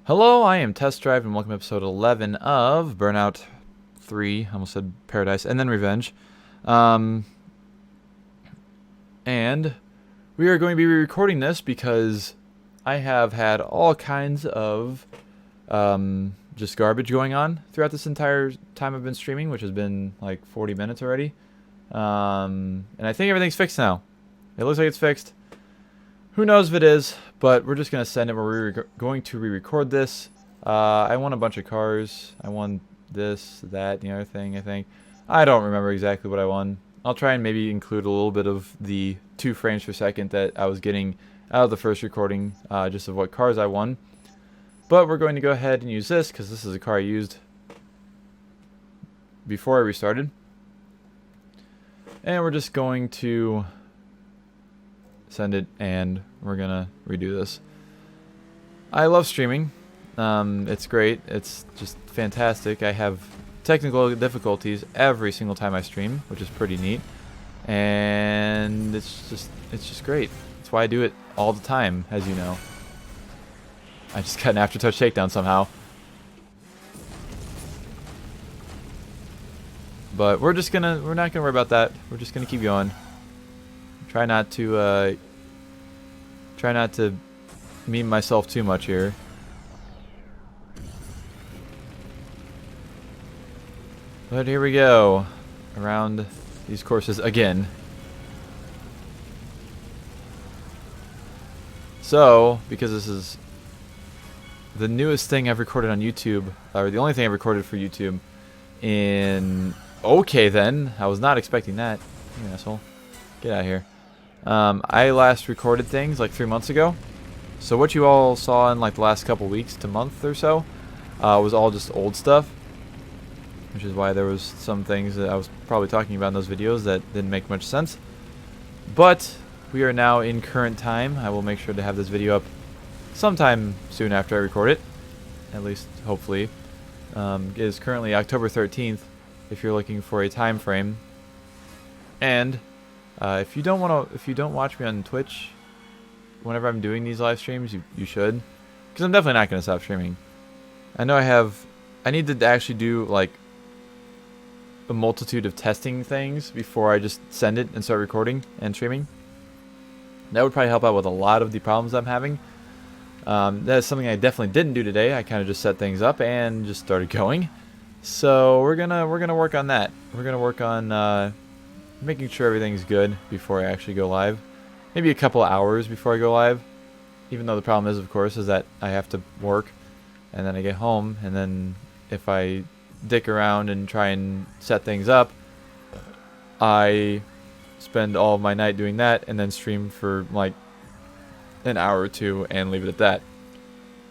Hello, I am Test Drive, and welcome to episode 11 of Burnout 3. I almost said Paradise, and then Revenge. Um, and we are going to be recording this because I have had all kinds of just garbage going on throughout this entire time I've been streaming, which has been like 40 minutes already. And I think everything's fixed now. It looks like it's fixed. Who knows if it is, but we're just going to send it where we're going to re-record this. I won a bunch of cars. I won this, that, the other thing, I think. I don't remember exactly what I won. I'll try and maybe include a little bit of the 2 frames per second that I was getting out of the first recording, just of what cars I won. But we're going to go ahead and use this, because this is a car I used before I restarted. And we're just going to send it, and we're gonna redo this. I love streaming. It's great. It's just fantastic. I have technical difficulties every single time I stream, which is pretty neat. And it's just great. That's why I do it all the time, as you know. I just got an aftertouch takedown somehow. But we're not gonna worry about that. We're just gonna keep going. Try not to meme myself too much here. But here we go, around these courses again. So, because this is the newest thing I've recorded on YouTube, or the only thing I've recorded for YouTube in... Okay then, I was not expecting that. You asshole. Get out of here. I last recorded things like 3 months ago. So what you all saw in like the last couple weeks to month or so was all just old stuff. Which is why there was some things that I was probably talking about in those videos that didn't make much sense. But we are now in current time. I will make sure to have this video up sometime soon after I record it. At least, hopefully. It is currently October 13th if you're looking for a time frame. And... if you don't watch me on Twitch whenever I'm doing these live streams, you should, because I'm definitely not going to stop streaming. I know I need to actually do like a multitude of testing things before I just send it and start recording and streaming. That would probably help out with a lot of the problems I'm having. That is something I definitely didn't do today. I kind of just set things up and just started going. So we're gonna work on that. We're gonna work on making sure everything's good before I actually go live. Maybe a couple hours before I go live. Even though the problem is, of course, is that I have to work and then I get home, and then if I dick around and try and set things up, I spend all of my night doing that and then stream for like an hour or two and leave it at that.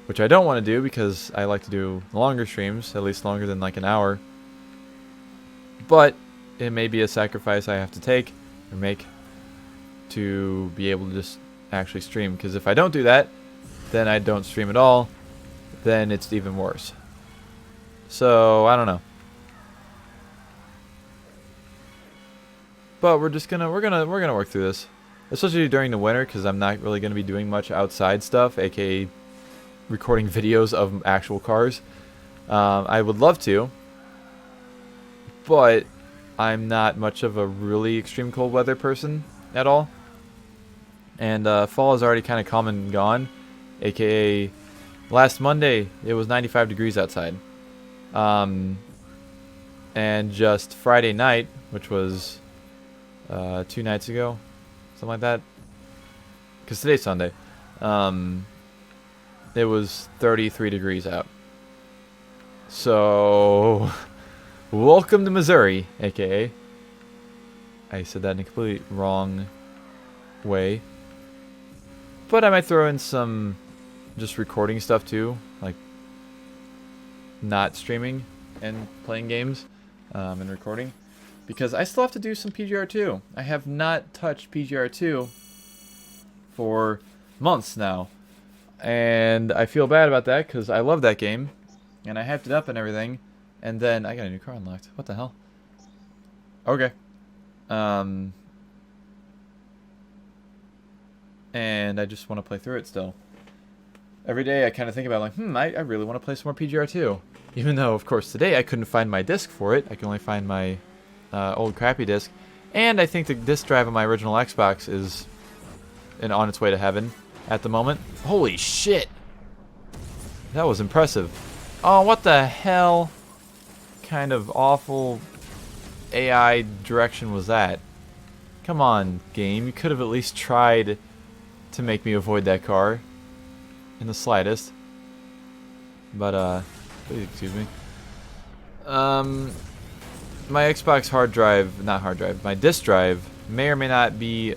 Which I don't want to do, because I like to do longer streams, at least longer than like an hour. But it may be a sacrifice I have to take or make to be able to just actually stream, because if I don't do that, then I don't stream at all, then it's even worse. So I don't know, but we're gonna work through this, especially during the winter, because I'm not really gonna be doing much outside stuff, aka recording videos of actual cars. I would love to, but I'm not much of a really extreme cold weather person at all. And fall is already kind of come and gone, aka last Monday it was 95 degrees outside. And just Friday night, which was 2 nights ago, something like that, because today's Sunday, it was 33 degrees out. So welcome to Missouri, aka. I said that in a completely wrong way. But I might throw in some just recording stuff too, like not streaming and playing games and recording, because I still have to do some PGR2. I have not touched PGR2 for months now, and I feel bad about that, because I love that game and I hyped it up and everything. And then I got a new car unlocked. What the hell? Okay. And I just want to play through it still. every day I kind of think about like, I really want to play some more PGR2. Even though, of course, today I couldn't find my disc for it. I can only find my old crappy disc. And I think the disc drive of my original Xbox is on its way to heaven at the moment. Holy shit! That was impressive. Oh, what the hell kind of awful AI direction was that? Come on, game. You could have at least tried to make me avoid that car in the slightest. But, please excuse me. My Xbox hard drive, not hard drive, my disk drive may or may not be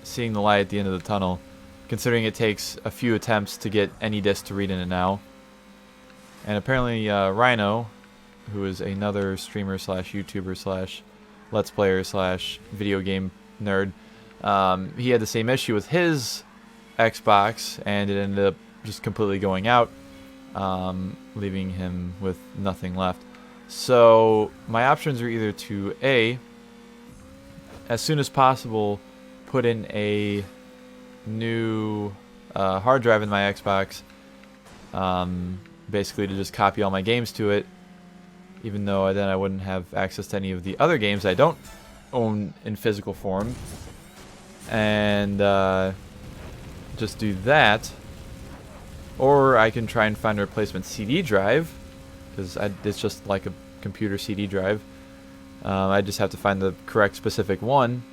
seeing the light at the end of the tunnel, considering it takes a few attempts to get any disc to read in it now. And apparently Rhino, who is another streamer slash YouTuber slash Let's Player slash video game nerd, he had the same issue with his Xbox, and it ended up just completely going out, leaving him with nothing left. So my options are either to A, as soon as possible, put in a new hard drive in my Xbox, basically to just copy all my games to it, even though then I wouldn't have access to any of the other games I don't own in physical form, and just do that. Or I can try and find a replacement CD drive, because it's just like a computer CD drive. I just have to find the correct specific one,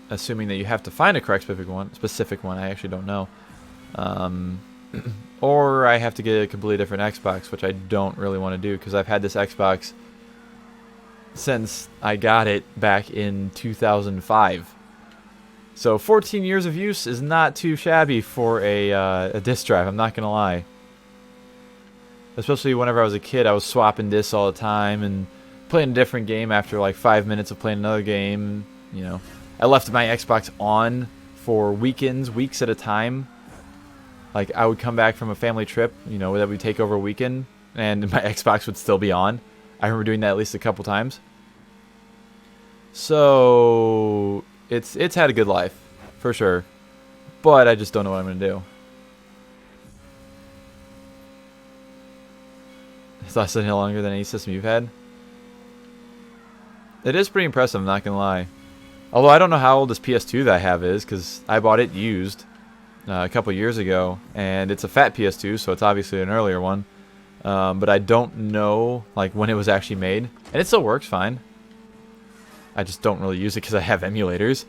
assuming that you have to find a correct specific one. I actually don't know. Or I have to get a completely different Xbox, which I don't really want to do, because I've had this Xbox since I got it back in 2005. So 14 years of use is not too shabby for a disk drive, I'm not going to lie. Especially whenever I was a kid, I was swapping discs all the time and playing a different game after like 5 minutes of playing another game. You know, I left my Xbox on for weeks at a time. Like, I would come back from a family trip, you know, that would take over a weekend, and my Xbox would still be on. I remember doing that at least a couple times. So it's had a good life, for sure. But I just don't know what I'm going to do. It's lasted longer than any system you've had. It is pretty impressive, I'm not going to lie. Although I don't know how old this PS2 that I have is, because I bought it used a couple years ago, and it's a fat PS2, so it's obviously an earlier one. But I don't know like when it was actually made, and it still works fine. I just don't really use it because I have emulators,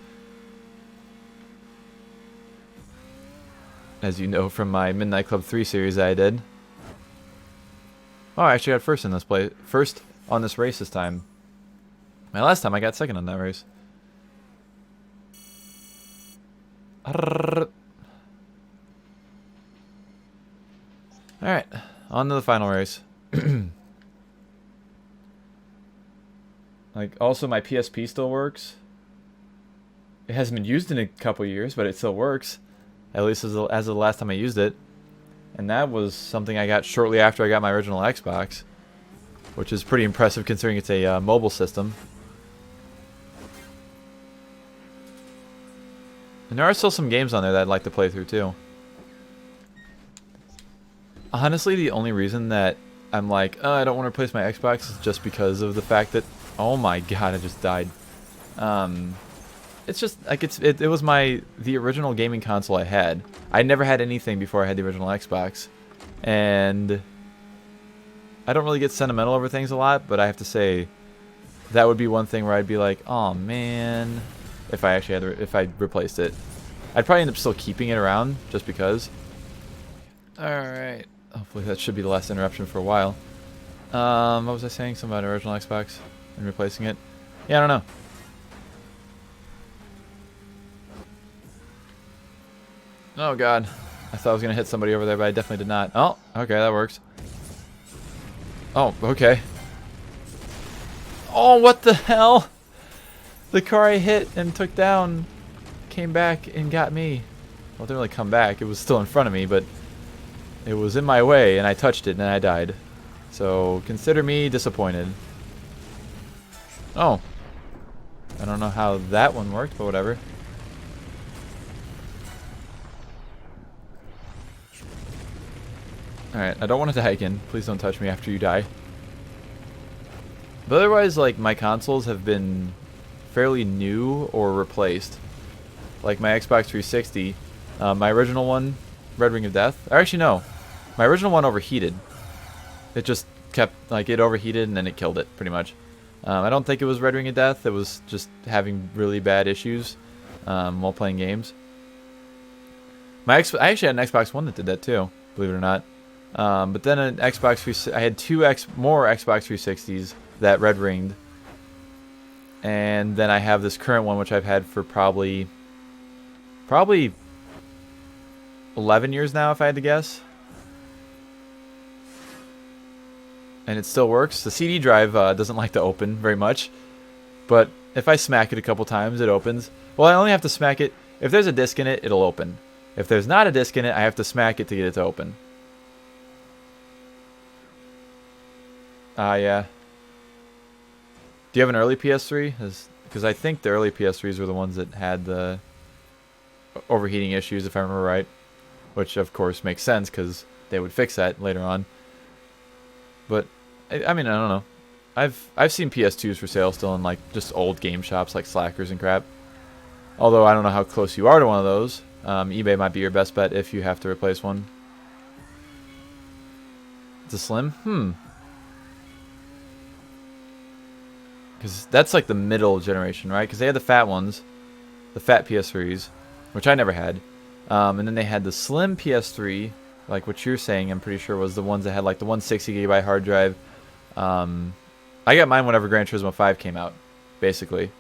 as you know from my Midnight Club 3 series that I did. Oh, I actually got first in this first on this race this time. My last time I got second on that race. Alright, on to the final race. Like, also my PSP still works. It hasn't been used in a couple years, but it still works. At least as of the last time I used it. And that was something I got shortly after I got my original Xbox, which is pretty impressive considering it's a mobile system. And there are still some games on there that I'd like to play through too. Honestly, the only reason that I'm like, oh, I don't want to replace my Xbox is just because of the fact that, oh my god, I just died. It's just like it was the original gaming console I had. I never had anything before I had the original Xbox, and I don't really get sentimental over things a lot, but I have to say that would be one thing where I'd be like, oh man, if I actually had if I replaced it. I'd probably end up still keeping it around just because. Alright. Hopefully that should be the last interruption for a while. What was I saying? Something about original Xbox and replacing it? Yeah, I don't know. Oh god. I thought I was going to hit somebody over there, but I definitely did not. Oh, okay, that works. Oh, okay. Oh, what the hell? The car I hit and took down came back and got me. Well, it didn't really come back. It was still in front of me, but it was in my way, and I touched it, and I died. So, consider me disappointed. Oh. I don't know how that one worked, but whatever. Alright, I don't want to die again. Please don't touch me after you die. But otherwise, like, my consoles have been fairly new or replaced. Like my Xbox 360, my original one, Red Ring of Death. Or actually, no. My original one overheated. It just kept, like, it overheated and then it killed it, pretty much. I don't think it was Red Ring of Death. It was just having really bad issues while playing games. I actually had an Xbox One that did that too, believe it or not. But then an Xbox 360, I had more Xbox 360s that red ringed, and then I have this current one which I've had for probably 11 years now, if I had to guess. And it still works. The CD drive doesn't like to open very much, but if I smack it a couple times, it opens. Well, I only have to smack it if there's a disc in it, it'll open. If there's not a disc in it, I have to smack it to get it to open. Yeah. Do you have an early PS3? Because I think the early PS3s were the ones that had the overheating issues, if I remember right. Which, of course, makes sense, because they would fix that later on. But, I mean, I don't know. I've seen PS2s for sale still in, like, just old game shops, like Slackers and crap. Although, I don't know how close you are to one of those. eBay might be your best bet if you have to replace one. It's a Slim? Because that's like the middle generation, right? Because they had the fat ones, the fat PS3s, which I never had. And then they had the slim PS3, like what you're saying, I'm pretty sure was the ones that had like the 160GB hard drive. I got mine whenever Gran Turismo 5 came out, basically.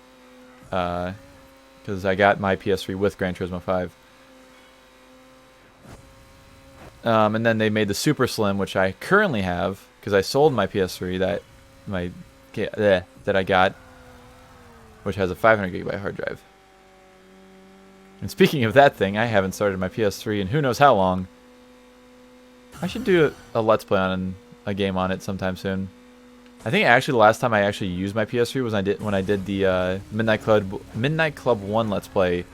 Because I got my PS3 with Gran Turismo 5. And then they made the super slim, which I currently have, because I sold my PS3 that I got, which has a 500GB hard drive. And speaking of that thing, I haven't started my PS3 in who knows how long. I should do a Let's Play on a game on it sometime soon. I think actually the last time I actually used my PS3 was when I did the Midnight Club 1 Let's Play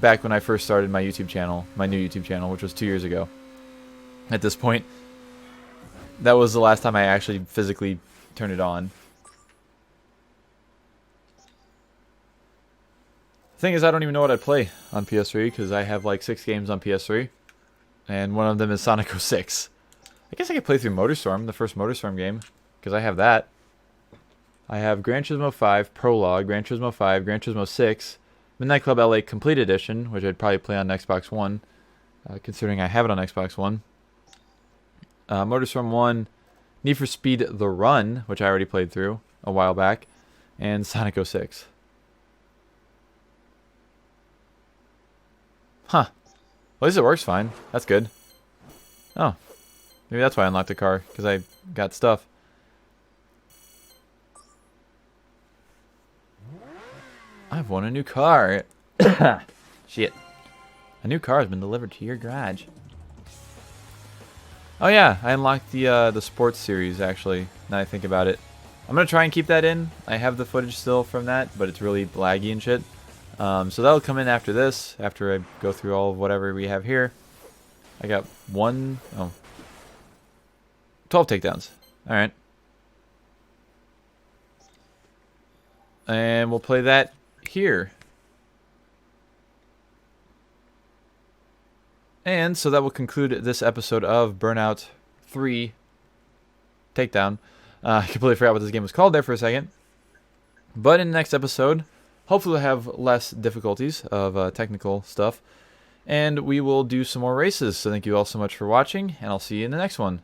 back when I first started my YouTube channel, my new YouTube channel, which was 2 years ago. At this point, that was the last time I actually physically turned it on. The thing is, I don't even know what I'd play on PS3 because I have like 6 games on PS3, and one of them is Sonic 06. I guess I could play through Motorstorm, the first Motorstorm game, because I have that. I have Gran Turismo 5 Prologue, Gran Turismo 5, Gran Turismo 6, Midnight Club LA Complete Edition, which I'd probably play on Xbox One, considering I have it on Xbox One. Motorstorm 1, Need for Speed The Run, which I already played through a while back, and Sonic 06. Huh. Well, at least it works fine. That's good. Oh. Maybe that's why I unlocked the car, because I got stuff. I've won a new car. Shit. A new car has been delivered to your garage. Oh yeah, I unlocked the sports series, actually, now I think about it. I'm going to try and keep that in. I have the footage still from that, but it's really laggy and shit. So that'll come in after this, after I go through all of whatever we have here. I got 12 takedowns. Alright. And we'll play that here. And so that will conclude this episode of Burnout 3 Takedown. I completely forgot what this game was called there for a second. But in the next episode, hopefully we'll have less difficulties of technical stuff. And we will do some more races. So thank you all so much for watching, and I'll see you in the next one.